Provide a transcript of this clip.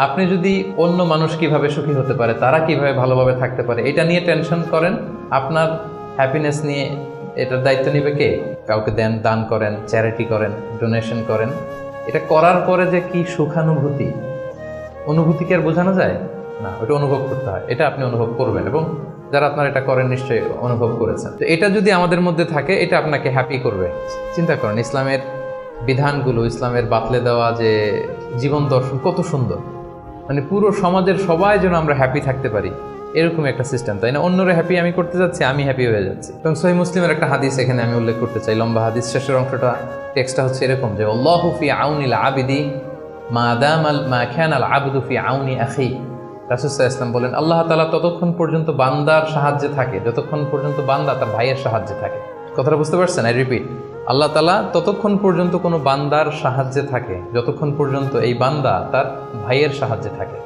আপনি যদি অন্য মানুষ কিভাবে সুখী হতে পারে, তারা কিভাবে ভালোভাবে থাকতে পারে, এটা নিয়ে টেনশন করেন, আপনার হ্যাপিনেস নিয়ে এটার দায়িত্ব নেবে কে? কাউকে দান করেন, চ্যারিটি করেন, ডোনেশন করেন, এটা করার পরে যে কি সুখানুভূতি, অনুভূতি কি আর বোঝানো যায় না? ওটা অনুভব করতে হয়, এটা আপনি অনুভব করবেন এবং যারা আপনার এটা করেন নিশ্চয়ই অনুভব করেছেন। তো এটা যদি আমাদের মধ্যে থাকে, এটা আপনাকে হ্যাপি করবে। চিন্তা করেন ইসলামের বিধানগুলো, ইসলামের বাতলে দেওয়া যে জীবন দর্শন কত সুন্দর, মানে পুরো সমাজের সবাই যেন আমরা হ্যাপি থাকতে পারি, এরকম একটা সিস্টেম, তাই না? অন্যরা হ্যাপি আমি করতে যাচ্ছি, আমি হ্যাপি হয়ে যাচ্ছি। এবং সহিহ মুসলিমের একটা হাদিস এখানে আমি উল্লেখ করতে চাই, লম্বা হাদিস, শেষের অংশটা, টেক্সটটা হচ্ছে এরকম যে আল্লাহু ফি আউনিল আবিদি মা কানাল আবদু ফি আউনি আখি। রাসূল সাল্লাল্লাহু আলাইহি ওয়াসাল্লাম বলেন, আল্লাহ তাআলা ততক্ষণ পর্যন্ত বান্দার সাহায্যে থাকে যতক্ষণ পর্যন্ত বান্দা তার ভাইয়ের সাহায্যে থাকে। কথাটা বুঝতে পারছেন? আই রিপিট, আল্লাহ তাআলা ততক্ষণ পর্যন্ত কোনো বান্দার সাহায্যে থাকে যতক্ষণ পর্যন্ত এই বান্দা তার ভাইয়ের সাহায্যে থাকে।